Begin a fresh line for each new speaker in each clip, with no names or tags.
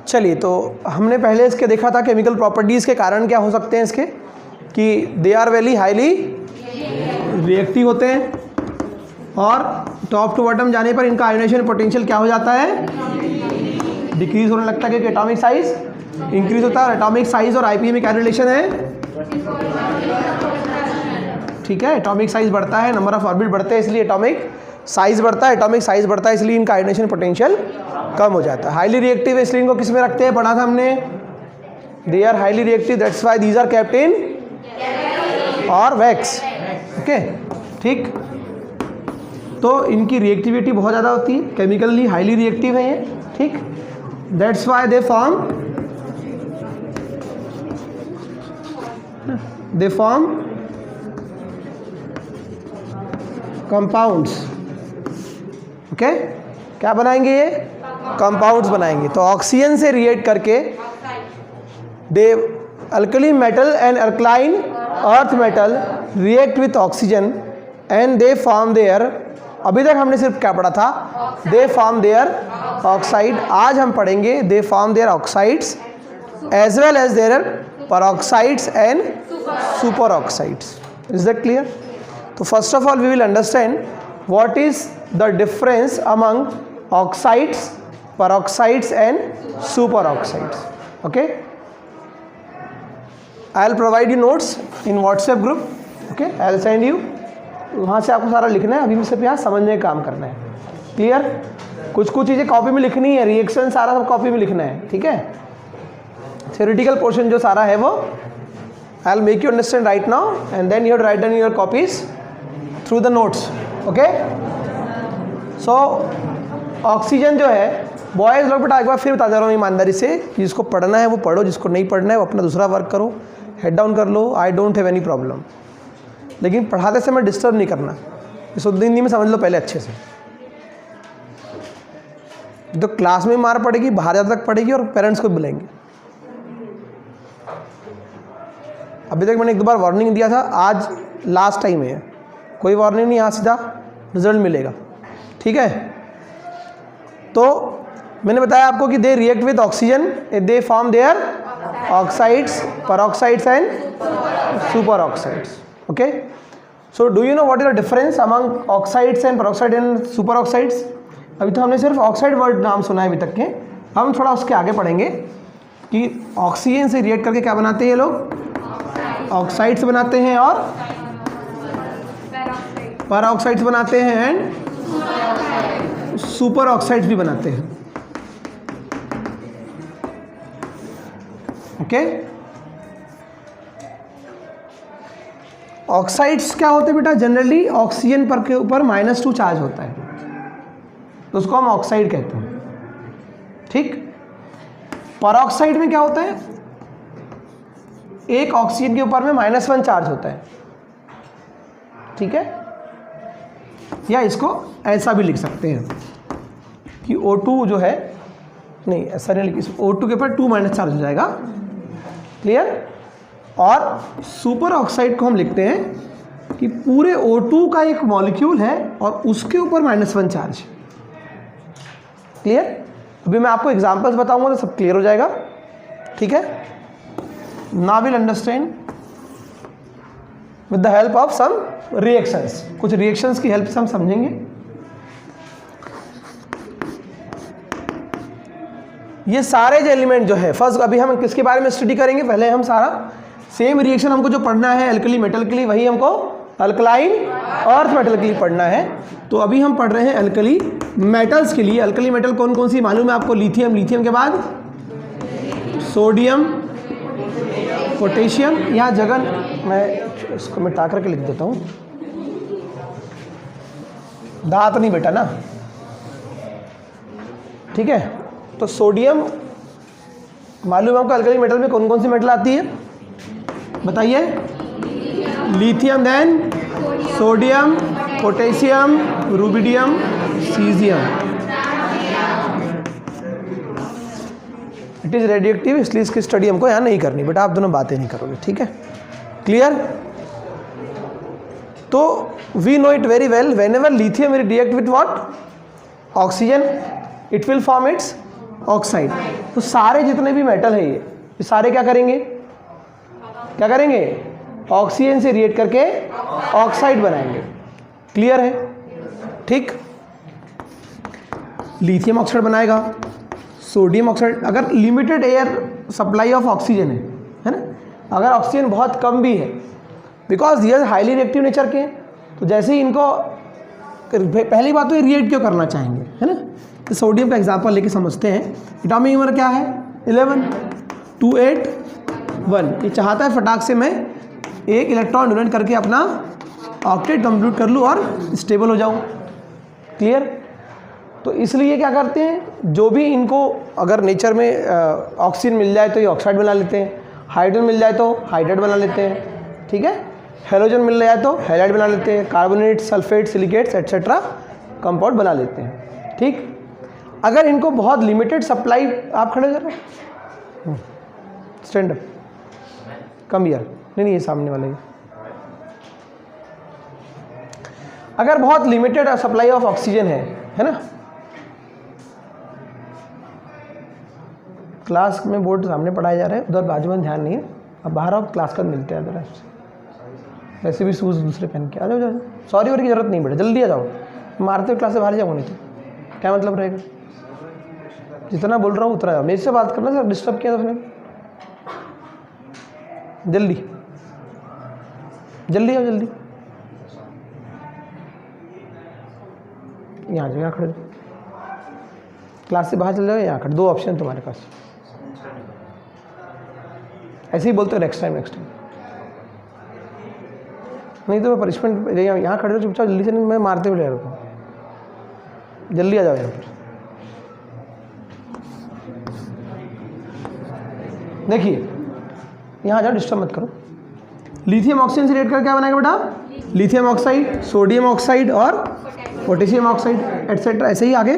चलिए, तो हमने पहले इसके देखा था केमिकल प्रॉपर्टीज़ के कारण क्या हो सकते हैं इसके, कि they are very highly reactive होते हैं और टॉप टू बॉटम जाने पर इनका आयोनाइजेशन पोटेंशियल क्या हो जाता है, डिक्रीज होने लगता है, क्योंकि एटॉमिक साइज इंक्रीज होता है। एटॉमिक साइज और आईपीए में क्या रिलेशन है, ठीक है, एटॉमिक साइज बढ़ता है, नंबर ऑफ ऑर्बिट बढ़ते हैं, इसलिए एटॉमिक साइज बढ़ता है, एटॉमिक साइज बढ़ता है, इसलिए इनका आयोनाइजेशन पोटेंशियल कम हो जाता है। हाईली रिएक्टिव है, इसलिए इनको किस में रखते हैं, पढ़ा था हमने, they are highly reactive, that's why these are kept in और वैक्स, ओके, ठीक। तो इनकी रिएक्टिविटी बहुत ज़्यादा होती है, केमिकली हाईली रिएक्टिव है ये, ठीक, that's why they form compounds, okay, क्या बनाएंगे ये, कंपाउंड्स बनाएंगे। तो ऑक्सीजन से रिएक्ट करके they alkali metal and alkaline earth metal react with oxygen and they form their, अभी तक हमने सिर्फ क्या पढ़ा था, दे फॉर्म देयर ऑक्साइड, आज हम पढ़ेंगे they form their oxides as well as their peroxides and superoxides. Is that clear? So first of all we will understand what is the difference among oxides, peroxides and superoxides. Okay, I'll provide you notes in WhatsApp group. Okay, I'll send you, वहाँ से आपको सारा लिखना है, अभी सिर्फ यहाँ समझने का काम करना है। क्लियर? कुछ चीज़ें कॉपी में लिखनी है, रिएक्शन सारा सब कॉपी में लिखना है, ठीक है। थ्योरेटिकल पोर्शन जो सारा है वो I will make you understand right now and then you have to write down your copies through the notes, okay. So oxygen जो है, बॉयज़ लोग बेटा एक बार फिर बता दे रहा हूँ ईमानदारी से, जिसको पढ़ना है वो पढ़ो, जिसको नहीं पढ़ना है वो अपना दूसरा वर्क करो, हेड डाउन कर लो, I don't have any problem, लेकिन पढ़ाते समय डिस्टर्ब नहीं करना, इसको हिंदी में समझ लो पहले अच्छे से। तो क्लास में मार पड़ेगी, बाहर ज़्यादा तक पड़ेगी और पेरेंट्स को बुलाएंगे। अभी तक मैंने एक दो बार वार्निंग दिया था, आज लास्ट टाइम है, कोई वार्निंग नहीं, यहाँ सीधा रिजल्ट मिलेगा, ठीक है। तो मैंने बताया आपको कि they react with oxygen, they form their oxides, peroxides and super oxides, okay. So do you know what is the difference among oxides and peroxide and super oxides? अभी तो हमने सिर्फ ऑक्साइड वर्ड नाम सुना है अभी तक के, हम थोड़ा उसके आगे पढ़ेंगे कि ऑक्सीजन से रिएक्ट करके क्या बनाते हैं ये लोग, ऑक्साइड्स बनाते हैं और पेरोक्साइड्स बनाते हैं एंड सुपर ऑक्साइड्स भी बनाते हैं, ओके। ऑक्साइड्स क्या होते हैं बेटा, जनरली ऑक्सीजन पर के ऊपर -2 चार्ज होता है, तो उसको हम ऑक्साइड कहते हैं, ठीक। पेरोक्साइड में क्या होता है, एक ऑक्सीजन के ऊपर में -1 चार्ज होता है, ठीक है। या इसको ऐसा भी लिख सकते हैं कि O2 जो है, नहीं ऐसा नहीं लिखिए, O2 के ऊपर 2 चार्ज हो जाएगा, क्लियर। और सुपर ऑक्साइड को हम लिखते हैं कि पूरे O2 का एक मॉलिक्यूल है और उसके ऊपर -1 चार्ज, क्लियर। अभी मैं आपको एग्जांपल्स बताऊंगा तो सब क्लियर हो जाएगा, ठीक है। Now we'll understand with the help of some reactions, कुछ reactions की हेल्प से हम समझेंगे। ये सारे जो एलिमेंट जो है, फर्स्ट अभी हम किसके बारे में स्टडी करेंगे, पहले हम सारा सेम रिएक्शन हमको जो पढ़ना है अल्कली मेटल के लिए, वही हमको अल्कलाइन अर्थ मेटल के लिए पढ़ना है। तो अभी हम पढ़ रहे हैं अल्कली मेटल्स के लिए। अल्कली मेटल कौन कौन सी मालूम है आपको, लिथियम, लिथियम के बाद सोडियम, पोटेशियम, यहाँ जगह मैं इसको मिटा करके लिख देता हूँ, दांत नहीं बेटा ना, ठीक है। तो सोडियम मालूम है आपको, अल्कली मेटल में कौन कौन सी मेटल आती है बताइए, lithium, then sodium, potassium, rubidium, caesium. It is radioactive, इसलिए इसकी स्टडी हमको यहाँ नहीं करनी बेटा, आप दोनों बातें नहीं करोगे, ठीक है, क्लियर। तो we know it very well, whenever lithium will react with what, oxygen, it will form its oxide. तो सारे जितने भी मेटल है ये सारे क्या करेंगे, क्या करेंगे, ऑक्सीजन से रिएक्ट करके ऑक्साइड बनाएंगे। क्लियर है? ठीक। लिथियम ऑक्साइड बनाएगा, सोडियम ऑक्साइड। अगर limited air supply of oxygen है ना, अगर ऑक्सीजन बहुत कम भी है, बिकॉज ये हाईली रिएक्टिव नेचर के हैं, तो जैसे ही इनको, पहली बात तो ये रिएक्ट क्यों करना चाहेंगे, है ना। तो सोडियम का एग्जांपल लेके समझते हैं। एटॉमिक नंबर क्या है, 11, 2, 8, 1। ये चाहता है फटाक से मैं एक इलेक्ट्रॉन डोनेट करके अपना ऑक्टेट कंप्लीट कर लूँ और स्टेबल हो जाऊँ। क्लियर? तो इसलिए क्या करते हैं, जो भी इनको अगर नेचर में ऑक्सीजन मिल जाए तो ये ऑक्साइड बना लेते हैं, हाइड्रोजन मिल जाए तो हाइड्राइड बना लेते हैं, ठीक है, हेलोजन मिल जाए तो हैलाइड बना लेते हैं, carbonate, sulphate, silicates etcetera compound बना लेते हैं। ठीक। अगर इनको बहुत लिमिटेड सप्लाई, आप खड़े कर रहे हो, स्टैंड अप, कम हियर, नहीं ये सामने वाले। अगर बहुत लिमिटेड सप्लाई ऑफ ऑक्सीजन है ना, क्लास में बोर्ड सामने पढ़ाए जा रहे हैं, उधर बाजू में ध्यान नहीं है, अब बाहर आओ, क्लास का मिलते हैं इधर। वैसे भी शूज़ दूसरे पहन के आ जाओ, जाओ, सॉरी और की जरूरत नहीं बेटा, जल्दी आ जाओ, मारते हुए क्लास से बाहर जाओ, नहीं तो क्या मतलब रहेगा। जितना बोल रहा हूँ उतना जाओ, मेरे से बात करना, सर डिस्टर्ब किया तो उसने, जल्दी जल्दी आओ, जल्दी यहाँ जाओ, यहाँ खड़े, क्लास से बाहर चल जाओ, यहाँ खड़े, 2 ऑप्शन तुम्हारे पास। ऐसे ही बोलते हो, नेक्स्ट टाइम नहीं तो मैं पनिशमेंट, यहाँ खड़े हो चुपचाप, जल्दी से, नहीं मैं मारते हुए ले रहा हूँ, जल्दी आ जाओ यहाँ पर। देखिए यहाँ जाओ, डिस्टर्ब मत करो। लिथियम ऑक्सीजन से रिएक्ट कर क्या बनाएगा बेटा, लिथियम ऑक्साइड, सोडियम ऑक्साइड और पोटेशियम ऑक्साइड एटसेट्रा। ऐसे ही आगे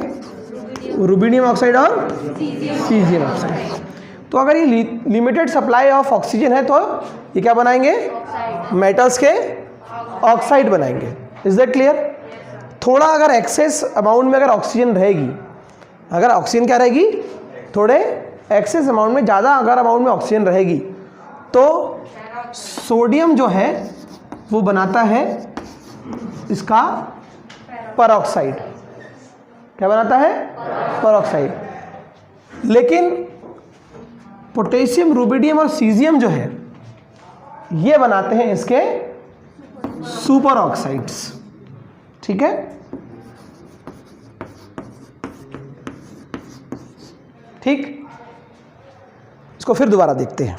रुबिडियम ऑक्साइड और सीजियम ऑक्साइड। तो अगर ये लिमिटेड सप्लाई ऑफ ऑक्सीजन है तो ये क्या बनाएंगे, मेटल्स के ऑक्साइड बनाएंगे। Is that clear? थोड़ा अगर एक्सेस अमाउंट में अगर ऑक्सीजन रहेगी, अगर ऑक्सीजन क्या रहेगी, थोड़े एक्सेस अमाउंट में, ज़्यादा अगर अमाउंट में ऑक्सीजन रहेगी तो सोडियम जो है वो बनाता है इसका परऑक्साइड। क्या बनाता है, परऑक्साइड। लेकिन पोटेशियम, रुबिडियम और सीजियम जो है ये बनाते हैं इसके सुपर ऑक्साइड्स। ठीक है, ठीक। इसको फिर दोबारा देखते हैं।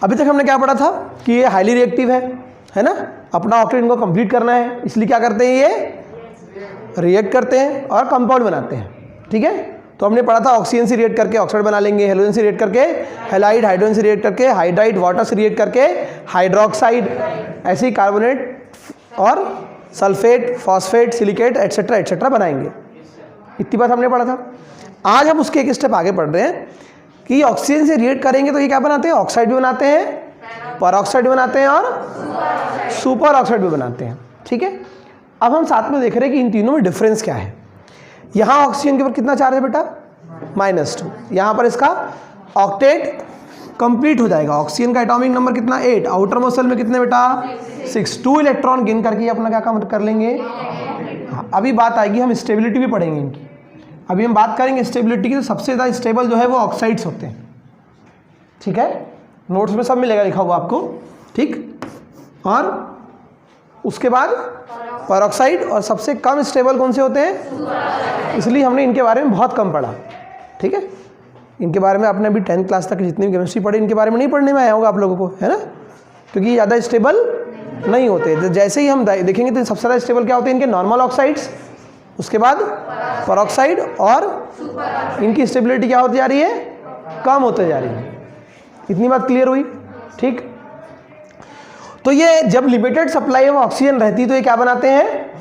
अभी तक हमने क्या पढ़ा था कि ये हाईली रिएक्टिव है ना, अपना ऑक्टेट इनको कंप्लीट करना है, इसलिए क्या करते हैं, ये रिएक्ट करते हैं और कंपाउंड बनाते हैं। ठीक है, तो हमने पढ़ा था ऑक्सीजन से रिएक्ट करके ऑक्साइड बना लेंगे, हेलोजन से रिएक्ट करके हैलाइड, हाइड्रोजन से रिएक्ट करके हाइड्राइड, वाटर से रिएक्ट करके हाइड्रोक्साइड, ऐसे ही कार्बोनेट और sulphate, phosphate, silicate etcetera etcetera बनाएंगे। इतनी बात हमने पढ़ा था। आज हम उसके एक स्टेप आगे पढ़ रहे हैं कि ऑक्सीजन से रिएक्ट करेंगे तो ये क्या बनाते हैं, ऑक्साइड भी बनाते हैं, परऑक्साइड भी बनाते हैं और सुपर ऑक्साइड भी बनाते हैं। ठीक है, अब हम साथ में देख रहे हैं कि इन तीनों में डिफरेंस क्या है। यहाँ ऑक्सीजन के ऊपर कितना चार्ज है बेटा, -2। यहाँ पर इसका ऑक्टेट कंप्लीट हो जाएगा। ऑक्सीजन का एटॉमिक नंबर कितना, 8। आउटर मोस्ट शेल में कितने बेटा, 6। 2 इलेक्ट्रॉन गिन करके अपना क्या काम कर लेंगे। अभी बात आएगी, हम स्टेबिलिटी भी पढ़ेंगे इनकी। अभी हम बात करेंगे स्टेबिलिटी की, तो सबसे ज़्यादा स्टेबल जो है वो ऑक्साइड्स होते हैं। ठीक है, नोट्स में सब मिलेगा लिखा हुआ आपको। ठीक, और उसके बाद परऑक्साइड, और सबसे कम स्टेबल कौन से होते हैं, इसलिए हमने इनके बारे में बहुत कम पढ़ा। ठीक है, इनके बारे में आपने अभी 10th क्लास तक जितनी भी केमिस्ट्री पढ़ी, इनके बारे में नहीं पढ़ने में आया होगा आप लोगों को, है ना, क्योंकि ये ज़्यादा स्टेबल नहीं होते। तो जैसे ही हम देखेंगे तो सबसे ज़्यादा स्टेबल क्या होते हैं, इनके नॉर्मल ऑक्साइड्स, उसके बाद परऑक्साइड, और इनकी स्टेबिलिटी क्या होती जा रही है, कम होते जा रही है। इतनी बात क्लियर हुई। ठीक, तो ये जब लिमिटेड सप्लाई ऑफ ऑक्सीजन रहती तो ये क्या बनाते हैं,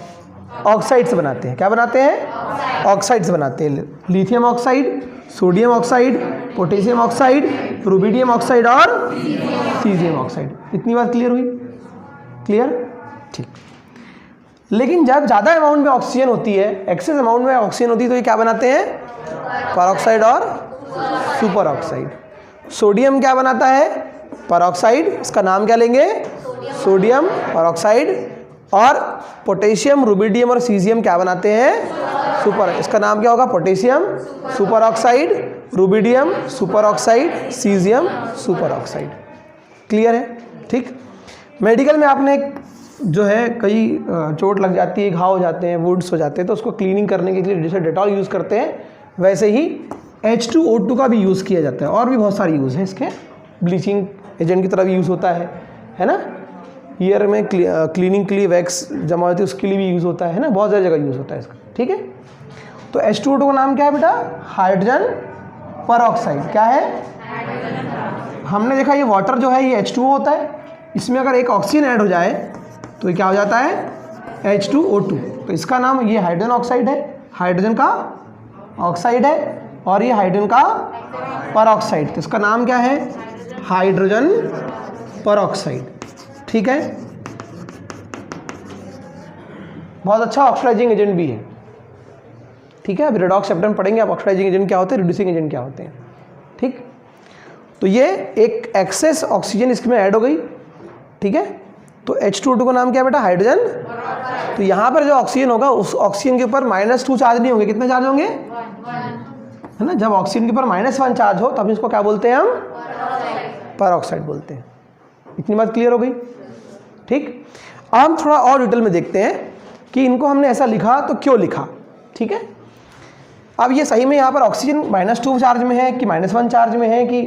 ऑक्साइड्स बनाते हैं। क्या बनाते हैं, ऑक्साइड्स बनाते हैं। Lithium oxide, sodium oxide, potassium oxide, rubidium oxide और सीजियम ऑक्साइड। इतनी बात क्लियर हुई, क्लियर। ठीक, लेकिन जब ज़्यादा अमाउंट में ऑक्सीजन होती है, एक्सेस अमाउंट में ऑक्सीजन होती है, तो ये क्या बनाते हैं, परऑक्साइड और सुपर ऑक्साइड। सोडियम क्या बनाता है? परऑक्साइड, इसका नाम क्या लेंगे? Sodium peroxide. और पोटेशियम, रुबिडियम और सीजियम क्या बनाते हैं? सुपर, इसका नाम क्या होगा? Potassium super oxide, rubidium super oxide, caesium super oxide. Clear है? ठीक। मेडिकल में आपने जो है कई चोट लग जाती है, घाव हो जाते हैं, वुड्स हो जाते हैं, तो उसको क्लीनिंग करने के लिए जैसे डेटॉल यूज़ करते हैं वैसे ही H2O2 का भी यूज़ किया जाता है। और भी बहुत सारे यूज़ हैं इसके, ब्लीचिंग एजेंट की तरह भी यूज़ होता है ना। ईयर में क्लीनिंग के लिए वैक्स जमा होती है, उसके लिए भी यूज़ होता है ना, बहुत सारी जगह यूज़ होता है इसका। ठीक है, तो H2O2 का नाम क्या है बेटा? Hydrogen peroxide. क्या है? हमने देखा ये वाटर जो है ये H2O होता है, इसमें अगर एक ऑक्सीजन ऐड हो जाए तो ये क्या हो जाता है? H2O2। तो इसका नाम, ये हाइड्रोजन ऑक्साइड है, हाइड्रोजन का ऑक्साइड है, और ये हाइड्रोजन का परऑक्साइड, तो इसका नाम क्या है? Hydrogen peroxide. ठीक है, बहुत अच्छा ऑक्सीडाइजिंग एजेंट भी है। ठीक है, अभी रेडॉक्स चैप्टर में पढ़ेंगे आप ऑक्सीडाइजिंग एजेंट क्या होते हैं, रिड्यूसिंग एजेंट क्या होते हैं। ठीक, तो ये एक एक्सेस ऑक्सीजन इसमें ऐड हो गई। ठीक है, तो H2O2 का नाम क्या है बेटा? हाइड्रोजन। तो यहाँ पर जो ऑक्सीजन होगा उस ऑक्सीजन के ऊपर -2 चार्ज नहीं होंगे, कितने चार्ज होंगे? है ना, जब ऑक्सीजन के ऊपर -1 चार्ज हो तब इसको क्या बोलते हैं हम? परऑक्साइड बोलते हैं। इतनी बात क्लियर हो गई? ठीक, अब हम थोड़ा और डिटेल में देखते हैं कि इनको हमने ऐसा लिखा तो क्यों लिखा। ठीक है, अब ये सही में यहाँ पर ऑक्सीजन -2 चार्ज में है कि -1 चार्ज में है, कि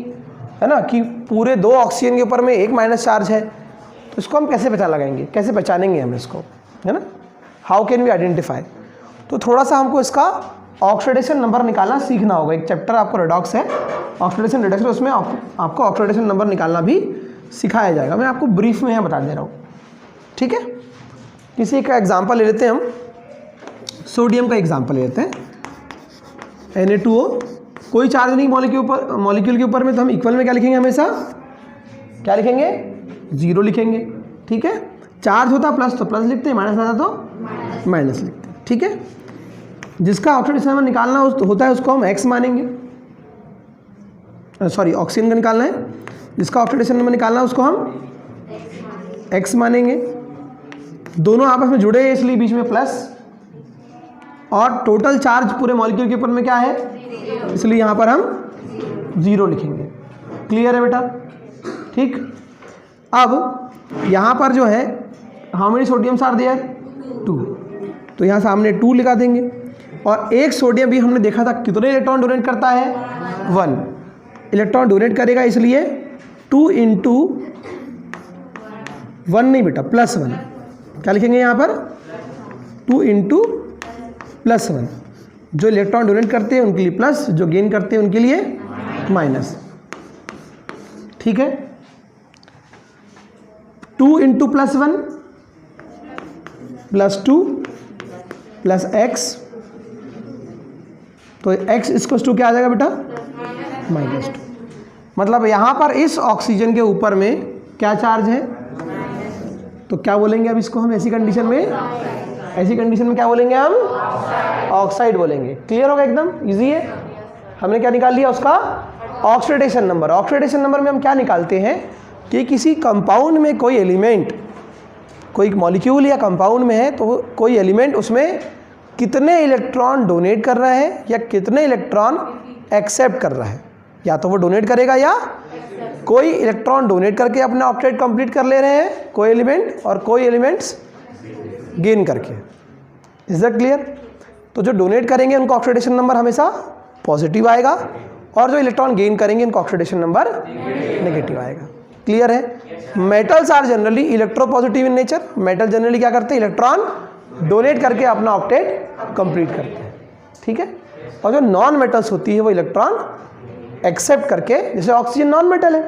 है ना, कि पूरे 2 ऑक्सीजन के ऊपर में एक माइनस चार्ज है, तो इसको हम कैसे पता लगाएंगे, कैसे पहचानेंगे हम इसको, है ना? How can we identify? तो थोड़ा सा हमको इसका ऑक्सीडेशन नंबर निकालना सीखना होगा। एक चैप्टर आपको रेडॉक्स है, ऑक्सीडेशन रिडक्शन, उसमें आपको ऑक्सीडेशन नंबर निकालना भी सिखाया जाएगा। मैं आपको ब्रीफ में यहाँ बता दे रहा हूँ। ठीक है, किसी का एग्जांपल ले लेते हैं हम, सोडियम का एग्जांपल ले लेते हैं। Na2O, कोई चार्ज नहीं मॉलिक्यूल के ऊपर में, तो हम इक्वल में क्या लिखेंगे? हमेशा क्या लिखेंगे? 0 लिखेंगे। ठीक है, चार्ज होता प्लस तो प्लस लिखते हैं, माइनस आता तो माइनस लिखते हैं। ठीक है, जिसका ऑक्सीडेशन नंबर निकालना होता है उसको हम X मानेंगे, सॉरी ऑक्सीजन का निकालना है, जिसका ऑक्सीडेशन नंबर निकालना है उसको हम X मानेंगे। दोनों आपस में जुड़े हैं इसलिए बीच में प्लस, और टोटल चार्ज पूरे मॉलिक्यूल के ऊपर में क्या है, इसलिए यहाँ पर हम 0 लिखेंगे। क्लियर है बेटा? ठीक, अब यहाँ पर जो है how many sodium are there? 2, तो यहाँ सामने 2 लिखा देंगे। और एक सोडियम भी हमने देखा था कितने इलेक्ट्रॉन डोनेट करता है? 1 इलेक्ट्रॉन डोनेट करेगा, इसलिए 2 × 1 नहीं बेटा, +1। क्या लिखेंगे यहाँ पर? 2 × +1। जो इलेक्ट्रॉन डोनेट करते हैं उनके लिए प्लस, जो गेन करते हैं उनके लिए माइनस। ठीक है, 2 × +1 +2 +x, तो x इसको 2 क्या आ जाएगा बेटा? -2। मतलब यहाँ पर इस ऑक्सीजन के ऊपर में क्या चार्ज है? तो क्या बोलेंगे अब इसको हम ऐसी कंडीशन में? ऐसी कंडीशन में क्या बोलेंगे हम? ऑक्साइड बोलेंगे। क्लियर होगा? एकदम इजी है। हमने क्या निकाल लिया? उसका ऑक्सीडेशन नंबर। ऑक्सीडेशन नंबर में हम क्या निकालते हैं कि किसी कंपाउंड में कोई एलिमेंट, कोई मॉलिक्यूल या कंपाउंड में है, तो कोई एलिमेंट उसमें कितने इलेक्ट्रॉन डोनेट कर रहा है या कितने इलेक्ट्रॉन एक्सेप्ट कर रहा है। या तो वो डोनेट करेगा या कोई इलेक्ट्रॉन डोनेट करके अपना ऑक्टेट कंप्लीट कर ले रहे हैं कोई एलिमेंट, और कोई एलिमेंट्स गेन करके। Is that clear? तो जो डोनेट करेंगे उनका ऑक्सीडेशन नंबर हमेशा पॉजिटिव आएगा, और जो इलेक्ट्रॉन गेन करेंगे उनका ऑक्सीडेशन नंबर नेगेटिव आएगा। क्लियर है? Metals are generally electropositive in nature. Metal generally क्या करते हैं? इलेक्ट्रॉन डोनेट करके अपना ऑक्टेट कंप्लीट करते हैं। ठीक है, और जो नॉन मेटल्स होती है वो इलेक्ट्रॉन एक्सेप्ट करके, जैसे ऑक्सीजन नॉन मेटल है,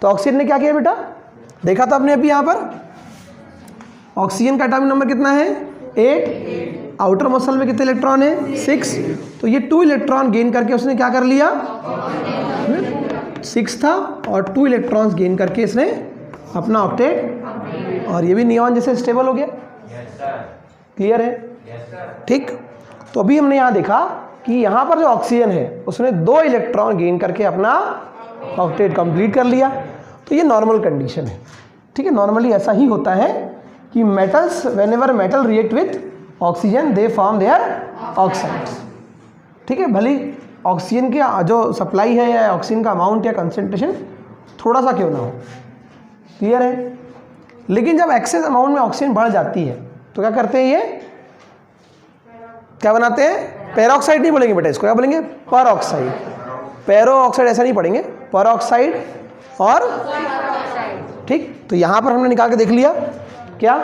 तो ऑक्सीजन ने क्या किया बेटा? देखा था आपने अभी यहाँ पर ऑक्सीजन का एटॉमिक नंबर कितना है? 8। आउटर मसल में कितने इलेक्ट्रॉन है? 6। तो ये 2 इलेक्ट्रॉन गेन करके उसने क्या कर लिया? 6 था, और 2 इलेक्ट्रॉन्स गेन करके इसने अपना ऑक्टेट, और ये भी नियॉन जैसे स्टेबल हो गया। क्लियर है? ठीक, तो अभी हमने यहाँ देखा कि यहाँ पर जो ऑक्सीजन है उसने 2 इलेक्ट्रॉन गेन करके अपना ऑक्टेट कंप्लीट कर लिया। तो ये नॉर्मल कंडीशन है, ठीक है। नॉर्मली ऐसा ही होता है कि metals, whenever metal react with oxygen they form their oxides, ठीक है। भले ऑक्सीजन की जो सप्लाई है या ऑक्सीजन का अमाउंट या कंसेंट्रेशन थोड़ा सा क्यों ना हो, क्लियर है। लेकिन जब एक्सेस अमाउंट में ऑक्सीजन बढ़ जाती है तो क्या करते हैं, ये क्या बनाते हैं, पेरोक्साइड नहीं बोलेंगे बेटा, इसको क्या बोलेंगे, परऑक्साइड। पेरो ऑक्साइड ऐसा नहीं पढ़ेंगे, परऑक्साइड और ठीक। तो यहाँ पर हमने निकाल के देख लिया, क्या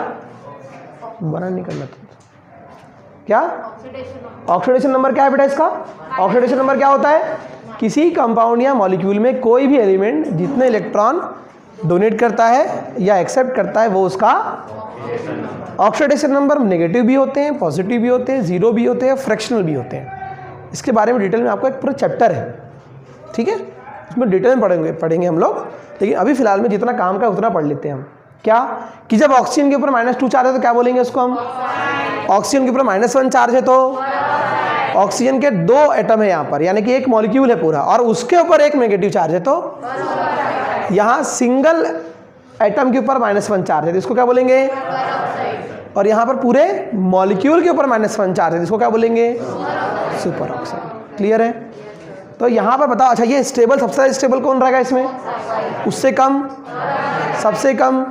बना नहीं करना था, क्या ऑक्सीडेशन नंबर क्या है बेटा इसका। ऑक्सीडेशन नंबर क्या होता है, किसी कंपाउंड या मॉलिक्यूल में कोई भी एलिमेंट जितने इलेक्ट्रॉन डोनेट करता है या एक्सेप्ट करता है वो उसका ऑक्सीडेशन नंबर। नेगेटिव भी होते हैं, पॉजिटिव भी होते हैं, जीरो भी होते हैं, फ्रैक्शनल भी होते हैं। इसके बारे में डिटेल में आपको एक पूरा चैप्टर है, ठीक है, उसमें डिटेल में पढ़ेंगे हम लोग। लेकिन अभी फिलहाल में जितना काम का उतना पढ़ लेते हैं हम। क्या कि जब ऑक्सीजन के ऊपर -2 चार्ज है तो क्या बोलेंगे उसको हम, ऑक्सीजन के ऊपर -1 चार्ज है तो ऑक्सीजन के 2 एटम है यहाँ पर, यानी कि एक मॉलिक्यूल है पूरा, और उसके ऊपर एक नेगेटिव चार्ज है तो यहाँ सिंगल एटम के ऊपर -1 चार्ज है तो इसको क्या बोलेंगे, और यहाँ पर पूरे मॉलिक्यूल के ऊपर -1 चार्ज है इसको क्या बोलेंगे, सुपर ऑक्साइड। क्लियर है। तो यहाँ पर बताओ, अच्छा ये स्टेबल, सबसे स्टेबल कौन रहेगा इसमें, उससे कम, सबसे कम,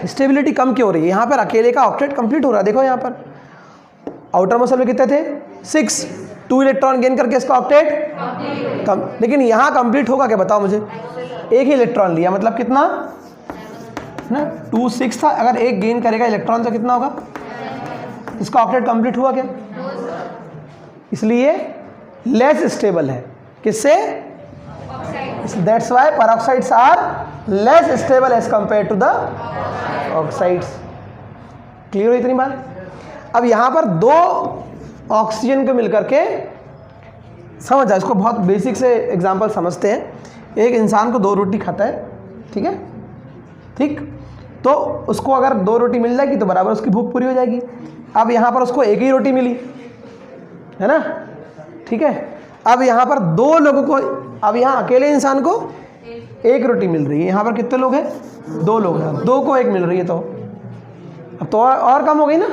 स्टेबिलिटी कम क्यों हो रही है, यहाँ पर अकेले का ऑक्टेट कंप्लीट हो रहा है। देखो यहाँ पर आउटर मोस्ट में कितने थे, 6, 2 इलेक्ट्रॉन गेन करके इसका ऑक्टेट कम, लेकिन यहाँ कंप्लीट होगा क्या बताओ मुझे, एक ही इलेक्ट्रॉन लिया, मतलब कितना ना, 2, 6 था, अगर एक गेन करेगा इलेक्ट्रॉन तो कितना होगा, इसका ऑक्टेट कंप्लीट हुआ क्या, इसलिए लेस स्टेबल है, किससे, that's why peroxides are less stable as compare to the oxides. Clear हो इतनी बात। अब यहाँ पर 2 ऑक्सीजन को मिलकर के, समझ जाए इसको, बहुत बेसिक से एग्जांपल समझते हैं। एक इंसान को 2 रोटी खाता है, ठीक है, ठीक, तो उसको अगर 2 रोटी मिल जाएगी तो बराबर उसकी भूख पूरी हो जाएगी। अब यहाँ पर उसको एक ही रोटी मिली है ना, ठीक है। अब यहाँ पर 2 लोगों को, अब यहाँ अकेले इंसान को 1 रोटी मिल रही है, यहाँ पर कितने लोग हैं, 2 लोग हैं, 2 को 1 मिल रही है तो अब तो और कम हो गई ना।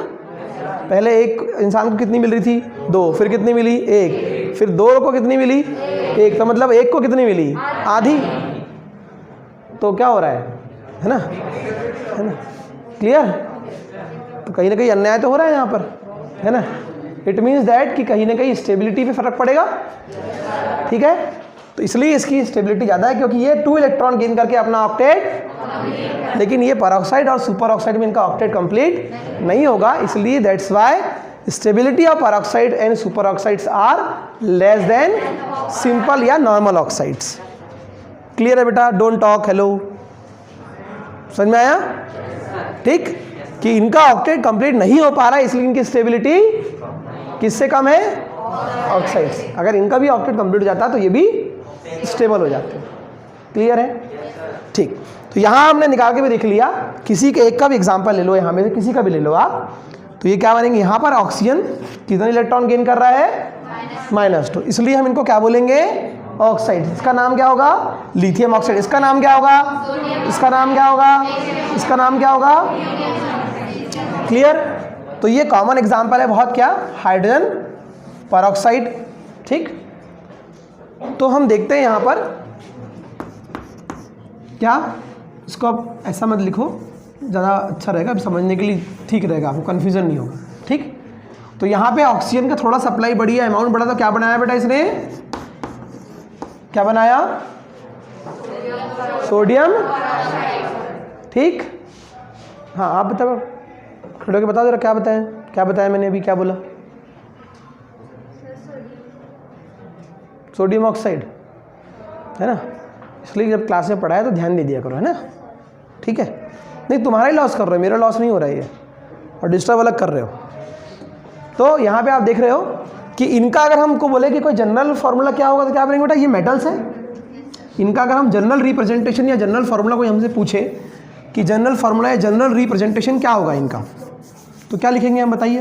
पहले एक इंसान को कितनी मिल रही थी, 2, फिर कितनी मिली, 1, फिर 2 को कितनी मिली, 1, तो मतलब 1 को कितनी मिली, आधी। तो क्या हो रहा है ना, है ना, क्लियर। तो कहीं ना कहीं अन्याय तो हो रहा है यहाँ पर, है ना। इट मीन्स दैट कि कहीं ना कहीं स्टेबिलिटी पे फर्क पड़ेगा, ठीक है। तो इसलिए इसकी स्टेबिलिटी ज़्यादा है क्योंकि ये 2 इलेक्ट्रॉन गेन करके अपना ऑक्टेट, लेकिन ये पेरोक्साइड और सुपर ऑक्साइड में इनका ऑक्टेट कंप्लीट नहीं होगा, इसलिए that's why stability of peroxide and super oxides are less than simple या नॉर्मल ऑक्साइड्स। क्लियर है बेटा, डोंट टॉक, हेलो, समझ में आया, ठीक, कि इनका ऑक्टेट कंप्लीट नहीं हो पा रहा है इसलिए इनकी स्टेबिलिटी किससे कम है, ऑक्साइड्स। अगर इनका भी ऑक्टेट कंप्लीट हो जाता तो ये भी स्टेबल हो जाते हैं। क्लियर है, ठीक। तो यहाँ हमने निकाल के भी देख लिया, किसी के एक का भी एग्जांपल ले लो, यहाँ में से किसी का भी ले लो आप, तो ये क्या बनेंगे, यहाँ पर ऑक्सीजन कितने इलेक्ट्रॉन गेन कर रहा है, -2, इसलिए हम इनको क्या बोलेंगे, ऑक्साइड। इसका नाम क्या होगा, लिथियम ऑक्साइड। इसका नाम क्या होगा, इसका नाम क्या होगा, इसका नाम क्या होगा, क्लियर। तो ये कॉमन एग्जांपल है बहुत, क्या, हाइड्रोजन पेरोक्साइड, ठीक। तो हम देखते हैं यहाँ पर क्या, इसको आप ऐसा मत लिखो, ज़्यादा अच्छा रहेगा, समझने के लिए ठीक रहेगा, आपको कन्फ्यूज़न नहीं होगा, ठीक। तो यहाँ पे ऑक्सीजन का थोड़ा सप्लाई बढ़ी है, अमाउंट बढ़ा, तो क्या बनाया बेटा इसने, क्या बनाया, सोडियम, ठीक। हाँ आप बताओ, खड़े होकर बता दो क्या बताया, क्या बताया मैंने अभी, क्या बोला, सोडियम ऑक्साइड, है ना। इसलिए जब क्लास में पढ़ाया तो ध्यान दे दिया करो, है ना, ठीक है। नहीं तुम्हारा ही लॉस कर रहे हो, मेरा लॉस नहीं हो रहा है ये, और डिस्टर्ब अलग कर रहे हो। तो यहाँ पे आप देख रहे हो कि इनका अगर हमको बोले कि कोई जनरल फार्मूला क्या होगा तो क्या बोलेंगे बेटा, ये मेटल्स है। इनका अगर हम जनरल रिप्रेजेंटेशन या जनरल फार्मूला कोई हमसे पूछे कि जनरल फार्मूला या जनरल रिप्रेजेंटेशन क्या होगा इनका, तो क्या लिखेंगे हम, बताइए।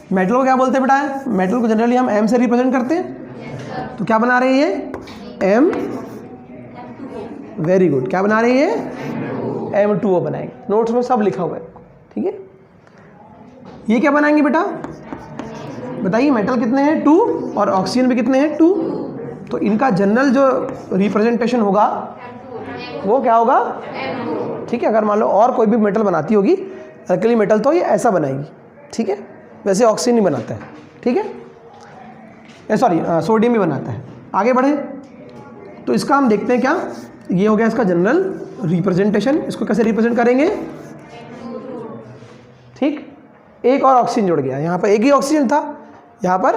मेटल को क्या बोलते हैं बेटा? मेटल को जनरली हम M से रिप्रेजेंट करते हैं। तो क्या बना रहे हैं ये? M, very good. क्या बना रहे हैं ये? M2O बनाएंगे। नोट्स में सब लिखा हुआ है, ठीक है। ये क्या बनाएंगे बेटा? बताइए, मेटल कितने हैं? 2, और ऑक्सीजन भी कितने हैं? 2। तो इनका जनरल जो रिप्रेजेंटेशन होगा वो क्या होगा? ठीक है। अगर मान लो और कोई भी मेटल बनाती होगी अल्कली मेटल, तो ये ऐसा बनाएगी, ठीक है। वैसे ऑक्सीजन नहीं बनाता है, ठीक है। सॉरी, सोडियम भी बनाता है। आगे बढ़े तो इसका हम देखते हैं क्या। ये हो गया इसका जनरल रिप्रेजेंटेशन। इसको कैसे रिप्रेजेंट करेंगे? ठीक, एक और ऑक्सीजन जुड़ गया। यहाँ पर एक ही ऑक्सीजन था, यहाँ पर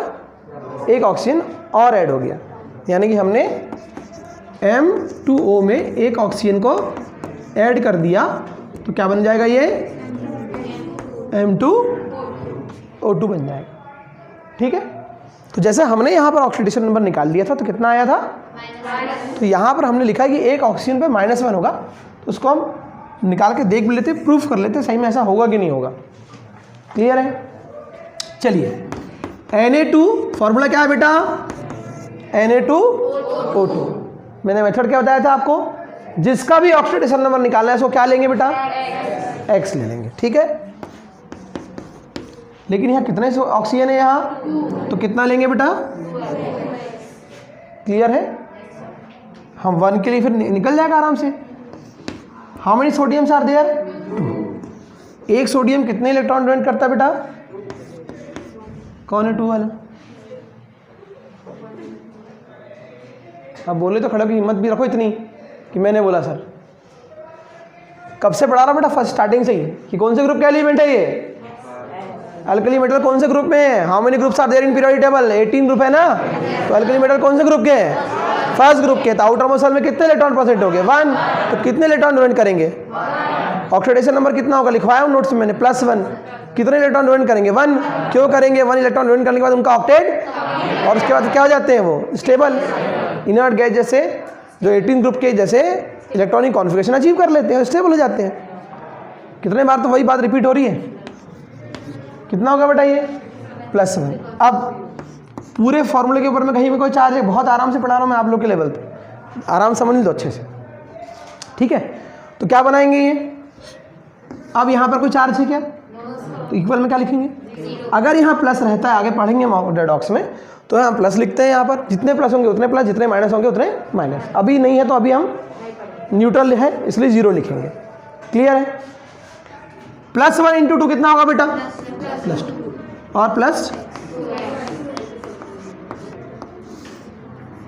एक ऑक्सीजन और ऐड हो गया, यानी कि हमने M2O में एक ऑक्सीजन को ऐड कर दिया। तो क्या बन जाएगा? ये M2O2 बन जाएगा, ठीक है। तो जैसे हमने यहाँ पर ऑक्सीडेशन नंबर निकाल दिया था, तो कितना आया था? तो यहाँ पर हमने लिखा है कि एक ऑक्सीजन पे -1 होगा। तो उसको हम निकाल के देख भी लेते, प्रूफ कर लेते सही में ऐसा होगा कि नहीं होगा। क्लियर है? चलिए, Na2 फॉर्मूला क्या है बेटा? Na2O2। मैंने मेथड क्या बताया था आपको? जिसका भी ऑक्सीडेशन नंबर निकालना है उसको क्या लेंगे बेटा? X ले लेंगे, ठीक है। लेकिन यहाँ कितने ऑक्सीजन है यहाँ? तो कितना लेंगे बेटा? क्लियर है? हम 1 के लिए फिर निकल जाएगा आराम से। How many sodiums are there? 2। एक सोडियम कितने इलेक्ट्रॉन डोनेट करता है बेटा? कौन है 2 वाला? अब बोले तो खड़े की हिम्मत भी रखो इतनी कि मैंने बोला सर। कब से पढ़ा रहा बेटा? फर्स्ट स्टार्टिंग से ही कि कौन से ग्रुप का एलिमेंट है ये? अल्कली मेटल कौन से ग्रुप में है? How many groups are there in periodic table? 18 group है ना। तो अल्कली मेटल कौन से ग्रुप के हैं? फर्स्ट ग्रुप के। तो आउटर मोस्ट शेल में कितने इलेक्ट्रॉन प्रेजेंट हो गए? 1। तो कितने इलेक्ट्रॉन डोनेट करेंगे? ऑक्सीडेशन नंबर कितना होगा? लिखवाया हूँ नोट्स में मैंने, +1। कितने इलेक्ट्रॉन डोनेट करेंगे? 1। क्यों करेंगे? 1 इलेक्ट्रॉन डोनेट करने के बाद उनका ऑक्टेट, और उसके बाद क्या हो जाते हैं वो? स्टेबल इनर्ट गैस जैसे, जो 18 ग्रुप के जैसे इलेक्ट्रॉनिक कॉन्फिगरेशन अचीव कर लेते हैं, स्टेबल हो जाते हैं। कितने बार तो वही बात रिपीट हो रही है। कितना होगा बेटा ये? +1। अब पूरे फॉर्मूले के ऊपर में कहीं में कोई चार्ज है? बहुत आराम से पढ़ा रहा हूँ मैं आप लोग के लेवल पे, आराम समझ लो अच्छे से, ठीक है। तो क्या बनाएंगे ये? अब यहाँ पर कोई चार्ज है क्या? तो इक्वल में क्या लिखेंगे? अगर यहाँ प्लस रहता है, आगे पढ़ेंगे डेडॉक्स में, तो हम प्लस लिखते हैं। यहाँ पर जितने प्लस होंगे उतने प्लस, जितने माइनस होंगे उतने माइनस। अभी नहीं है तो अभी हम न्यूट्रल है इसलिए 0 लिखेंगे। क्लियर है? +1 × 2 कितना होगा बेटा? +2 और प्लस,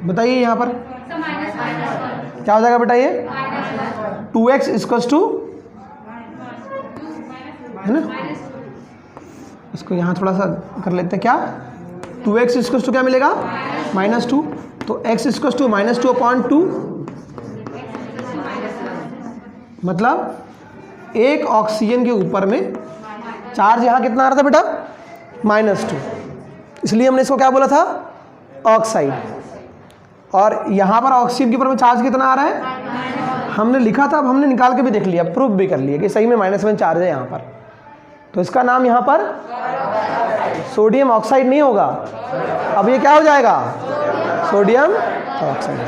बताइए यहाँ पर क्या हो जाएगा बेटा? ये 2x = है ना। इसको यहाँ थोड़ा सा कर लेते हैं। क्या 2x = क्या मिलेगा? -2। तो x = -2/2, मतलब एक ऑक्सीजन के ऊपर में चार्ज यहाँ कितना आ रहा था बेटा? -2। इसलिए हमने इसको क्या बोला था? ऑक्साइड। और यहाँ पर ऑक्सीजन के ऊपर में चार्ज कितना आ रहा है? हमने लिखा था, अब हमने निकाल के भी देख लिया, प्रूफ भी कर लिया कि सही में -1 चार्ज है यहाँ पर। तो इसका नाम यहाँ पर सोडियम ऑक्साइड नहीं होगा, अब ये क्या हो जाएगा? Sodium oxide.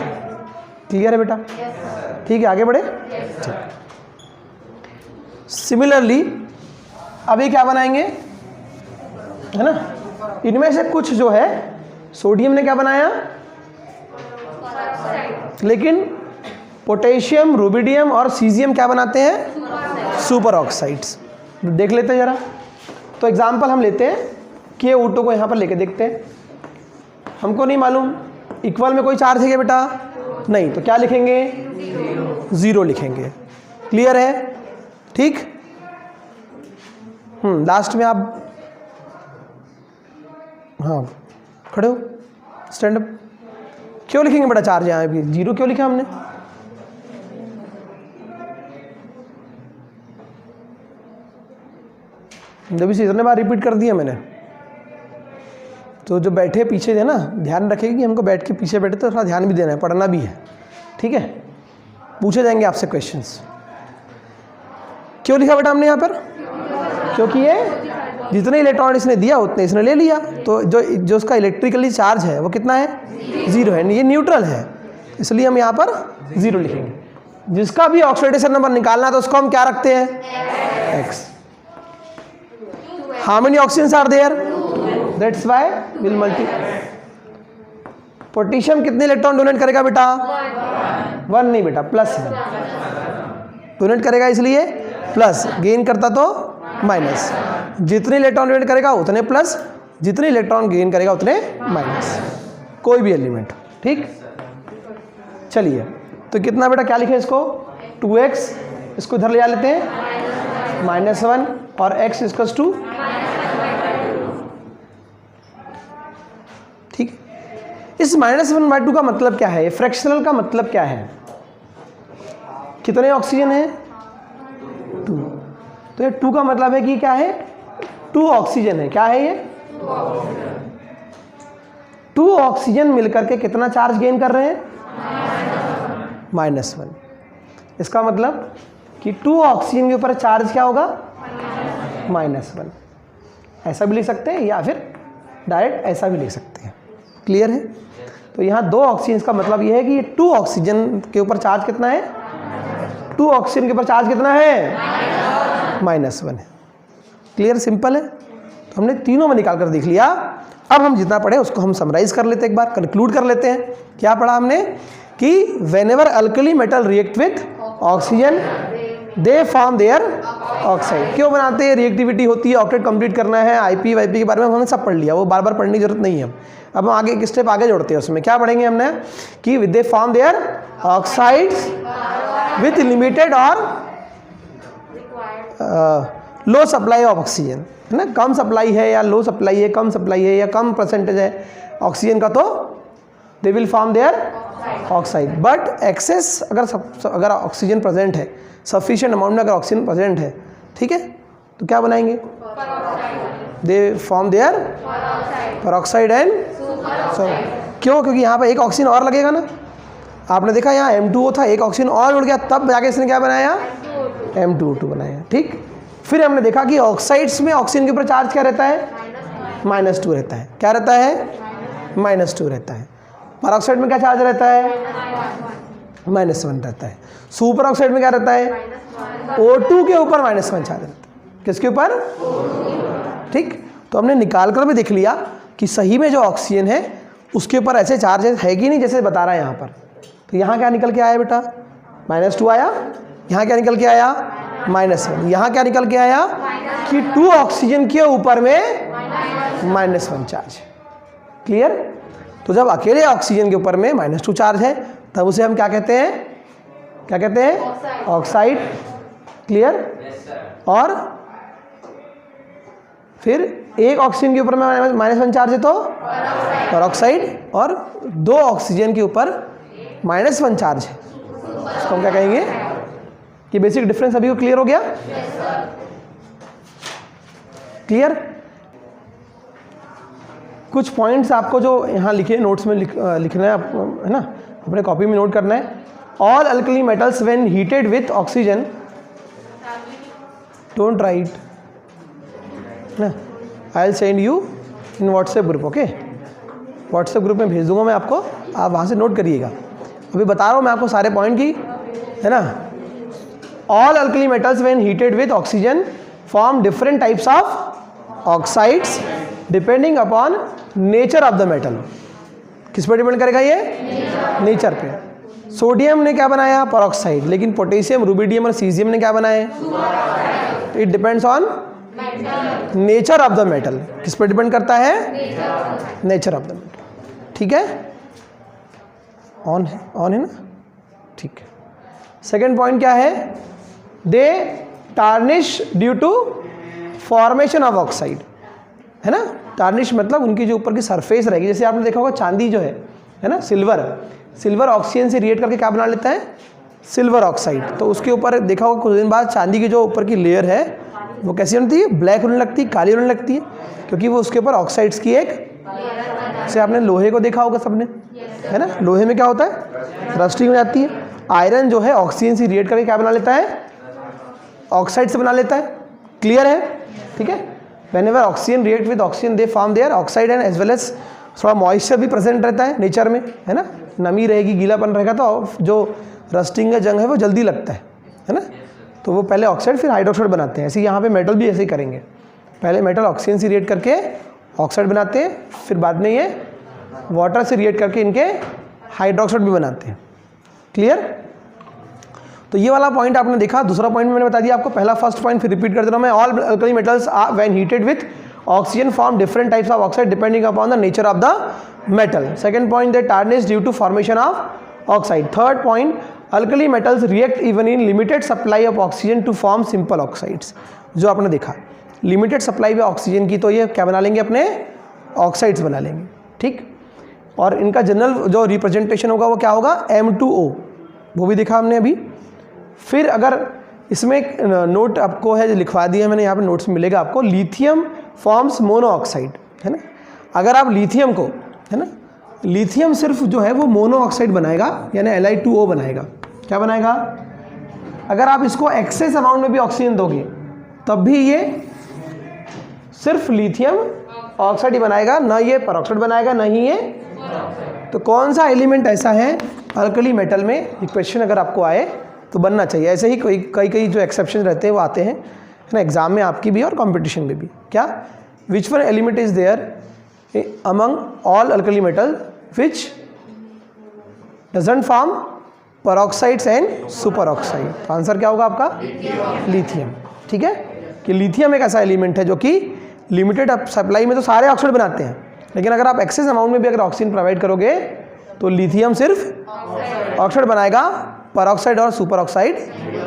क्लियर है बेटा? ठीक है, आगे बढ़े। सिमिलरली अब ये क्या बनाएंगे, है ना। इनमें से कुछ जो है सोडियम ने क्या बनाया, लेकिन पोटेशियम, रुबिडियम और सीजियम क्या बनाते हैं? Super oxides. देख लेते हैं जरा। तो एग्जाम्पल हम लेते हैं कि O2 को यहाँ पर लेके देखते हैं। हमको नहीं मालूम इक्वल में कोई चार्ज है क्या बेटा? नहीं। तो क्या लिखेंगे? 0 लिखेंगे। क्लियर है? ठीक। लास्ट में आप हाँ खड़े हो, स्टैंड अप। क्यों लिखेंगे बेटा चार्ज यहाँ भी? 0 क्यों लिखा हमने? जब इसे इतने बार रिपीट कर दिया मैंने, तो जो बैठे पीछे थे ना, ध्यान रखेगी कि हमको बैठ के पीछे बैठे तो थोड़ा ध्यान भी देना है, पढ़ना भी है, ठीक है। पूछे जाएंगे आपसे क्वेश्चंस। क्यों लिखा बेटा हमने यहाँ पर? क्योंकि ये जितने इलेक्ट्रॉन इसने दिया उतने इसने ले लिया, तो जो उसका इलेक्ट्रिकली चार्ज है वो कितना है, 0 है, ये न्यूट्रल है, इसलिए हम यहाँ पर 0 लिखेंगे। जिसका भी ऑक्सीडेशन नंबर निकालना है तो उसको हम क्या रखते हैं, x। How many oxygen are there, that's why will multi. Potassium कितने इलेक्ट्रॉन डोनेट करेगा बेटा, 1 नहीं बेटा, +1 डोनेट करेगा, इसलिए प्लस, गेन करता तो माइनस। जितने इलेक्ट्रॉन डोनेट करेगा उतने प्लस, जितने इलेक्ट्रॉन गेन करेगा उतने माइनस, कोई भी एलिमेंट, ठीक। चलिए तो कितना बेटा, क्या लिखे इसको, 2x, इसको इधर ले जा लेते हैं, -1 और x इक्वल्स टू, ठीक। इस -1/2 का मतलब क्या है, फ्रैक्शनल का मतलब क्या है, कितने ऑक्सीजन है, 2। तो ये 2 का मतलब है कि क्या है, 2 ऑक्सीजन है, क्या है ये, 2 ऑक्सीजन मिलकर के कितना चार्ज गेन कर रहे हैं, -1। इसका मतलब कि 2 ऑक्सीजन के ऊपर चार्ज क्या होगा, -1। ऐसा भी लिख सकते हैं या फिर डायरेक्ट ऐसा भी लिख सकते हैं, क्लियर है। तो यहाँ 2 ऑक्सीजन का मतलब यह है कि 2 ऑक्सीजन के ऊपर चार्ज कितना है, 2 ऑक्सीजन के ऊपर चार्ज कितना है, -1 है, क्लियर, सिंपल है। तो हमने तीनों में निकाल कर देख लिया। अब हम जितना पढ़े उसको हम समराइज कर लेते हैं, एक बार कंक्लूड कर लेते हैं। क्या पढ़ा हमने कि whenever alkali metal react with oxygen they form their oxide. क्यों बनाते हैं, रिएक्टिविटी होती है, ऑक्टेट कंप्लीट करना है, आईपी वाईपी के बारे में हमने सब पढ़ लिया, वो बार बार पढ़ने की जरूरत नहीं है। अब हम आगे एक स्टेप आगे जोड़ते हैं, उसमें क्या पढ़ेंगे हमने कि they form their oxides with limited और लो सप्लाई ऑफ ऑक्सीजन, है ना, कम सप्लाई है या लो सप्लाई है, कम सप्लाई है या कम परसेंटेज है ऑक्सीजन का, तो they will form their oxide. But excess अगर ऑक्सीजन प्रेजेंट है, सफिशिएंट अमाउंट में अगर ऑक्सीजन प्रेजेंट है, ठीक है, तो क्या बनाएंगे, they form their peroxide and क्यों, क्योंकि यहाँ पर एक ऑक्सीजन और लगेगा ना। आपने देखा यहाँ M2O था, एक ऑक्सीजन और जुड़ गया, तब जाके इसने क्या बनाया, M2O2 बनाया, ठीक। फिर हमने देखा कि ऑक्साइड्स में ऑक्सीजन के ऊपर चार्ज क्या रहता है, -2 रहता है, क्या रहता है, -2 रहता है। पेरोक्साइड में क्या चार्ज रहता है, -1 रहता है। सुपर ऑक्साइड में क्या रहता है, O2 के ऊपर -1 चार्ज रहता है, किसके ऊपर, ठीक। तो हमने निकाल कर भी देख लिया कि सही में जो ऑक्सीजन है उसके ऊपर ऐसे चार्ज है कि नहीं जैसे बता रहा है यहाँ पर। तो यहाँ क्या निकल के आया बेटा, -2 आया, यहाँ क्या निकल के आया, -1, यहाँ क्या निकल के आया कि 2 ऑक्सीजन के ऊपर में -1 चार्ज, क्लियर। तो जब अकेले ऑक्सीजन के ऊपर में -2 चार्ज है तब उसे हम क्या कहते हैं, क्या कहते हैं, ऑक्साइड, क्लियर। और फिर एक ऑक्सीजन के ऊपर में -1 चार्ज है तो पेरोक्साइड, और 2 ऑक्सीजन के ऊपर -1 चार्ज है, उसको हम क्या कहेंगे। ये बेसिक डिफरेंस अभी को क्लियर हो गया, क्लियर। कुछ पॉइंट्स आपको जो यहाँ लिखे नोट्स में लिखना है, है ना, अपने कॉपी में नोट करना है। All alkali metals when heated with oxygen, don't write ना, I will send you in WhatsApp group, okay. WhatsApp group में भेज दूंगा मैं आपको, आप वहाँ से नोट करिएगा। अभी बता रहा हूँ मैं आपको सारे पॉइंट की, है ना। All alkali metals when heated with oxygen form different types of oxides depending upon nature of the metal. किस पर डिपेंड करेगा ये, नेचर पे। सोडियम ने क्या बनाया, पेरोक्साइड, लेकिन पोटेशियम, रुबिडियम और सीजियम ने क्या बनाया, it depends on nature of the metal. किस पर डिपेंड करता है, नेचर ऑफ द मेटल, ठीक है। ऑन है ना, ठीक है। सेकेंड पॉइंट क्या है, they tarnish due to formation of oxide, है ना। टार्निश मतलब उनकी जो ऊपर की सरफेस रहेगी, जैसे आपने देखा होगा चांदी जो है ना, सिल्वर ऑक्सीजन से रिएक्ट करके क्या बना लेता है, सिल्वर ऑक्साइड। तो उसके ऊपर देखा होगा कुछ दिन बाद चांदी की जो ऊपर की लेयर है वो कैसी बनती है, ब्लैक होने लगती है, काली होने लगती है, क्योंकि वो उसके ऊपर ऑक्साइड्स की एक, जैसे आपने लोहे को देखा होगा सबने, है ना, लोहे में क्या होता है, रस्टिंग हो जाती है। आयरन जो है ऑक्सीजन से रिएक्ट करके क्या बना लेता है, ऑक्साइड से बना लेता है, क्लियर है, ठीक है। Whenever oxygen react with oxygen they form their oxide and as well as थोड़ा मॉइस्चर भी प्रेजेंट रहता है नेचर में, है ना, नमी रहेगी, गीलापन रहेगा तो जो रस्टिंग का जंग है वो जल्दी लगता है ना, तो वो पहले ऑक्साइड फिर हाइड्रोक्साइड बनाते हैं। ऐसे यहाँ पे मेटल भी ऐसे ही करेंगे, पहले मेटल ऑक्सीजन से रिएक्ट करके ऑक्साइड बनाते हैं, फिर बाद में ये वाटर से रिएक्ट करके इनके हाइड्रोक्साइड भी बनाते हैं। क्लियर? तो ये वाला पॉइंट आपने देखा। दूसरा पॉइंट मैंने बता दिया आपको, पहला फर्स्ट पॉइंट फिर रिपीट कर दे रहा हूँ मैं। All alkali metals are when heated with oxygen form different types of oxide depending upon the nature of the metal. Second point, they tarnish due to formation of oxide. Third point, alkali metals react even in limited supply of oxygen to form simple oxides. जो आपने देखा limited supply में oxygen की, तो ये क्या बना लेंगे अपने ऑक्साइड्स बना लेंगे। ठीक, और इनका जनरल जो रिप्रेजेंटेशन होगा वो क्या होगा, M2O, वो भी देखा हमने अभी। फिर अगर इसमें एक नोट आपको है जो लिखवा दिया मैंने, यहाँ पे नोट्स में मिलेगा आपको, लिथियम फॉर्म्स मोनो ऑक्साइड, है ना। अगर आप लिथियम को, है ना, लिथियम सिर्फ जो है वो मोनो ऑक्साइड बनाएगा, यानी Li2O बनाएगा। क्या बनाएगा? अगर आप इसको एक्सेस अमाउंट में भी ऑक्सीजन दोगे तब भी ये सिर्फ लिथियम ऑक्साइड ही बनाएगा, ना ये परऑक्साइड बनाएगा, ना ही ये। तो कौन सा एलिमेंट ऐसा है अल्कली मेटल में, ये क्वेश्चन अगर आपको आए तो बनना चाहिए। ऐसे ही कई जो एक्सेप्शन रहते हैं वो आते हैं, है ना, एग्जाम में आपकी भी और कंपटीशन में भी। क्या? Which one element is there among all alkali metal which doesn't form peroxides and super oxide? तो आंसर क्या होगा आपका? लिथियम। ठीक है, कि लिथियम एक ऐसा एलिमेंट है जो कि लिमिटेड सप्लाई में तो सारे ऑक्साइड बनाते हैं, लेकिन अगर आप एक्सेस अमाउंट में भी अगर ऑक्सीजन प्रोवाइड करोगे तो लिथियम सिर्फ ऑक्साइड बनाएगा, परऑक्साइड और सुपर ऑक्साइड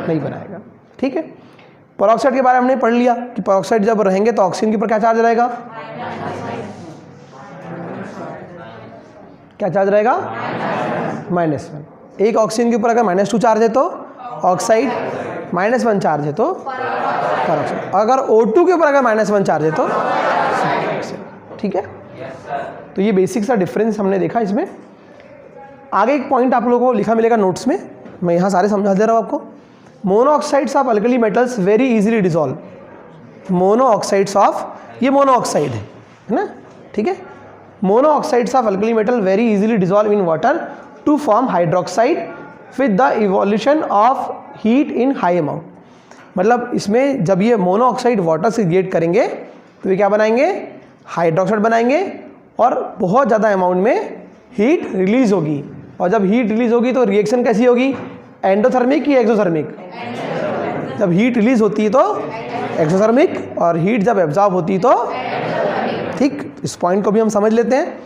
नहीं बनाएगा। ठीक है, परऑक्साइड के बारे में हमने पढ़ लिया कि परऑक्साइड जब रहेंगे तो ऑक्सीजन के ऊपर क्या चार्ज रहेगा? क्या चार्ज रहेगा? -1। एक ऑक्सीजन के ऊपर अगर -2 चार्ज है तो ऑक्साइड, -1 चार्ज है तो परऑक्साइड। अगर O2 के ऊपर अगर -1 चार्ज है तो ठीक है। तो ये बेसिक सा डिफरेंस हमने देखा इसमें। आगे एक पॉइंट आप लोगों को लिखा मिलेगा नोट्स में, मैं यहाँ सारे समझा दे रहा हूँ आपको। Mono oxides of alkali metals very easily dissolve. Mono oxides of, ये मोनो ऑक्साइड है ना, ठीक है। Mono oxides of alkali metal very easily dissolve in water to form hydroxide with the evolution of heat in high amount. मतलब इसमें जब ये mono oxide water से रिएक्ट करेंगे तो ये क्या बनाएंगे? हाइड्रोक्साइड बनाएंगे, और बहुत ज़्यादा अमाउंट में हीट रिलीज होगी। और जब हीट रिलीज होगी तो रिएक्शन कैसी होगी? एंडोथर्मिक या एक्सोथर्मिक? जब हीट रिलीज होती है तो एक्सोथर्मिक, और हीट जब एब्जॉर्ब होती है तो ठीक। इस पॉइंट को भी हम समझ लेते हैं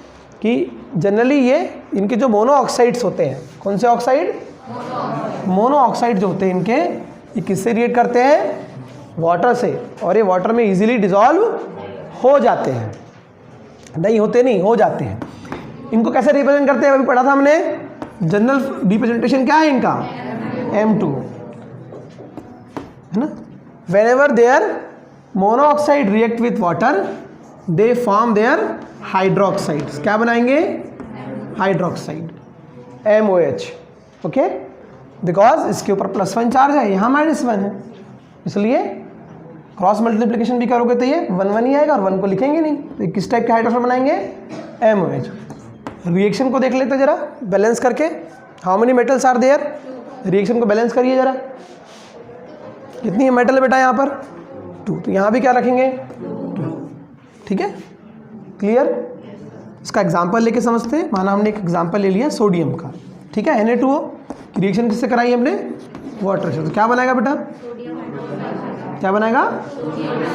कि जनरली ये इनके जो मोनो ऑक्साइड्स होते हैं, कौन से ऑक्साइड? मोनो ऑक्साइड जो होते हैं इनके, ये किससे रिएक्ट करते हैं? वाटर से, और ये वाटर में इजीली डिजॉल्व हो जाते हैं। नहीं होते नहीं, हो जाते हैं। इनको कैसे रिप्रेजेंट करते हैं अभी पढ़ा था हमने। जनरल रिप्रेजेंटेशन क्या है इनका? M2, है ना। Whenever their mono oxide react with water they form their hydroxides. क्या बनाएंगे? Hydroxide, MOH। ओके, बिकॉज इसके ऊपर +1 चार्ज है, यहाँ -1 है, इसलिए क्रॉस मल्टीप्लिकेशन भी करोगे तो ये 1 ही आएगा, और 1 को लिखेंगे नहीं। तो किस टाइप के हाइड्रोक्साइड बनाएंगे? MOH। रिएक्शन को देख लेते जरा बैलेंस करके। How many metals are there? Reaction को बैलेंस करिए जरा, कितनी मेटल है बेटा यहाँ पर? 2। तो यहाँ भी क्या रखेंगे? 2। ठीक है, क्लियर। इसका एग्जांपल लेके समझते हैं। माना हमने एक एग्जांपल ले लिया सोडियम का, ठीक है, Na2O की रिएक्शन किससे कराई हमने? वाटर से। तो क्या बनाएगा बेटा? क्या बनाएगा?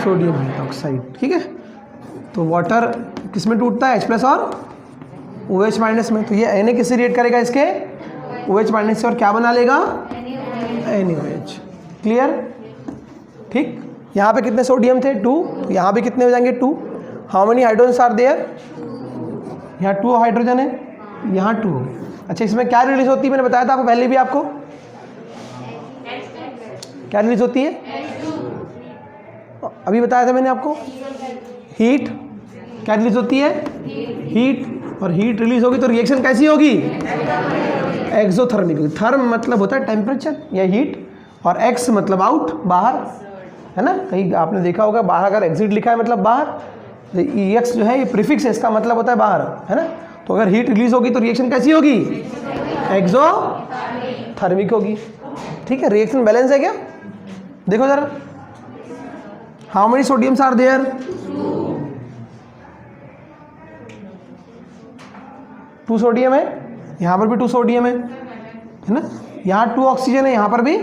Sodium hydroxide. ठीक है, तो वाटर किस में टूटता है? H+ और OH- में। तो ये Na किससे रिएक्ट करेगा? इसके OH- से, और क्या बना लेगा? NaOH। क्लियर, ठीक। यहाँ पे कितने सोडियम थे? 2। तो यहाँ भी कितने हो जाएंगे? 2। How many hydrogen are there? यहाँ 2 हाइड्रोजन है, यहाँ 2। अच्छा, इसमें क्या रिलीज होती है? मैंने बताया था आपको पहले भी, आपको क्या रिलीज होती है? अभी बताया था मैंने आपको, हीट। क्या रिलीज होती है? हीट। और हीट रिलीज होगी तो रिएक्शन कैसी होगी? एक्सोथर्मिक होगी। थर्म मतलब होता है टेम्परेचर या हीट, और एक्स मतलब आउट, बाहर। है ना, कहीं आपने देखा होगा बाहर अगर एग्जिट लिखा है मतलब बाहर, EX जो है ये प्रीफिक्स है, इसका मतलब होता है बाहर, है ना। तो अगर हीट रिलीज होगी तो रिएक्शन कैसी होगी, एक्सोथर्मिक होगी। ठीक है, रिएक्शन बैलेंस है क्या, देखो जरा, how many sodiums are there, 2 sodium है, यहाँ पर भी 2 सोडियम है ना, यहाँ 2 ऑक्सीजन है, यहाँ पर भी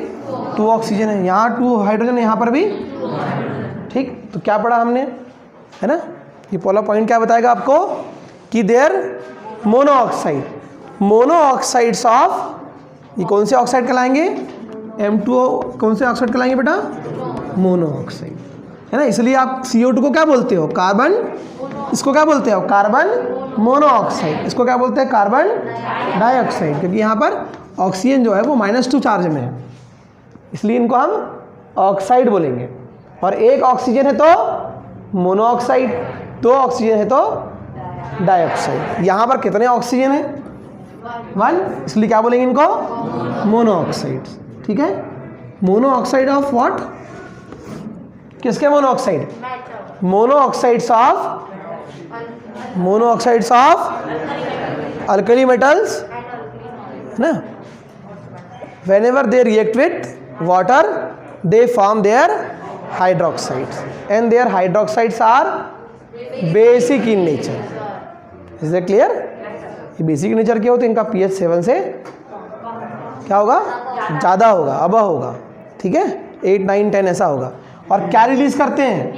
2 ऑक्सीजन है, यहाँ 2 हाइड्रोजन है, यहाँ पर भी। ठीक, तो क्या पढ़ा हमने, है ना, ये पहला पॉइंट क्या बताएगा आपको कि देयर मोनोऑक्साइड्स ऑफ, ये कौन से ऑक्साइड कहलाएंगे, M2O, कौन से ऑक्साइड कहलाएंगे बेटा, मोनोऑक्साइड, है ना। इसलिए आप CO2 को क्या बोलते हो, कार्बन, इसको क्या बोलते हो, कार्बन मोनोऑक्साइड, इसको क्या बोलते हैं, कार्बन डाइऑक्साइड, क्योंकि यहाँ पर ऑक्सीजन जो है वो -2 चार्ज में है, इसलिए इनको हम ऑक्साइड बोलेंगे। और एक ऑक्सीजन है तो मोनोऑक्साइड, 2 ऑक्सीजन है तो डाइऑक्साइड। यहाँ पर कितने ऑक्सीजन है, 1, इसलिए क्या बोलेंगे इनको, मोनोऑक्साइड। ठीक है, मोनोऑक्साइड ऑफ व्हाट, किसके monoxide, monoxides of alkali metals, है ना। whenever they react with water they form their hydroxides and their hydroxides are basic in nature. is that clear? ये बेसिक नेचर के होते हैं, इनका pH 7 से क्या होगा, ज़्यादा होगा, अब होगा। ठीक है, 8, 9, 10 ऐसा होगा। और क्या रिलीज करते हैं,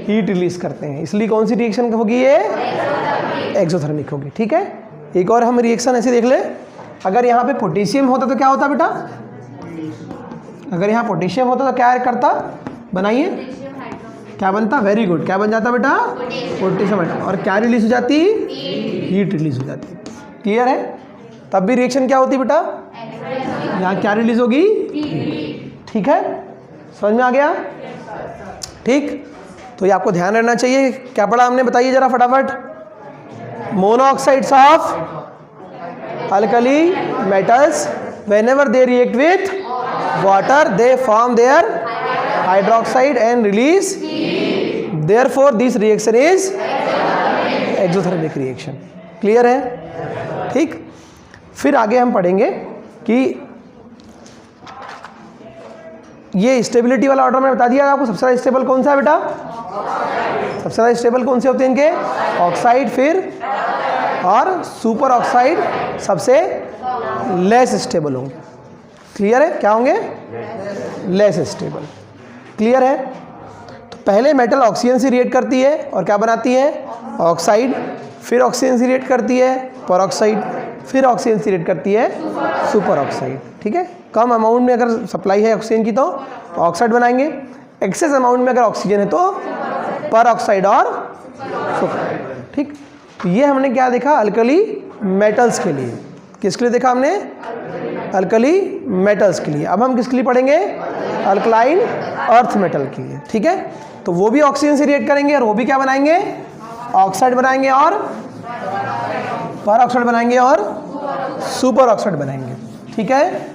हीट रिलीज करते हैं, इसलिए कौन सी रिएक्शन होगी, ये एक्सोथर्मिक होगी। ठीक है, एक और हम रिएक्शन ऐसे देख ले, अगर यहाँ पे पोटेशियम होता तो क्या होता बेटा, अगर यहाँ पोटेशियम होता तो क्या करता, बनाइए, क्या बनता, वेरी गुड, क्या बन जाता बेटा, पोटेशियम, और क्या रिलीज हो जाती, हीट रिलीज हो जाती। क्लियर है, तब भी रिएक्शन क्या होती बेटा, यहाँ क्या रिलीज होगी, ठीक है, समझ में आ गया। ठीक, तो ये आपको ध्यान रखना चाहिए। क्या पढ़ा हमने, बताइए जरा फटाफट, monoxides of alkali metals whenever they react with water they form their hydroxide and release, therefore this reaction is exothermic reaction. Clear है, ठीक। फिर आगे हम पढ़ेंगे कि ये स्टेबिलिटी वाला ऑर्डर मैंने बता दिया आपको, सबसे ज़्यादा स्टेबल कौन सा है बेटा, सबसे ज़्यादा स्टेबल कौन से होते हैं इनके, ऑक्साइड, फिर और सुपर ऑक्साइड सबसे लेस स्टेबल होंगे। क्लियर है, क्या होंगे, लेस स्टेबल। क्लियर है, तो पहले मेटल ऑक्सीजन से रिएक्ट करती है और क्या बनाती है, ऑक्साइड, फिर ऑक्सीजन से रिएक्ट करती है परऑक्साइड, फिर ऑक्सीजन से रिएक्ट करती है सुपर ऑक्साइड। ठीक है, कम अमाउंट में अगर सप्लाई है ऑक्सीजन की तो ऑक्साइड बनाएंगे, एक्सेस अमाउंट में अगर ऑक्सीजन है तो परऑक्साइड और सुपर। ठीक, तो ये हमने क्या देखा, अल्कली मेटल्स के लिए, किसके लिए देखा हमने, अल्कली मेटल्स के लिए। अब हम किसके लिए पढ़ेंगे, अल्कलाइन अर्थ मेटल के लिए। ठीक है, तो वो भी ऑक्सीजन से रिएक्ट करेंगे और वो भी क्या बनाएंगे, ऑक्साइड बनाएंगे और परऑक्साइड बनाएंगे और सुपर ऑक्साइड बनाएंगे। ठीक है,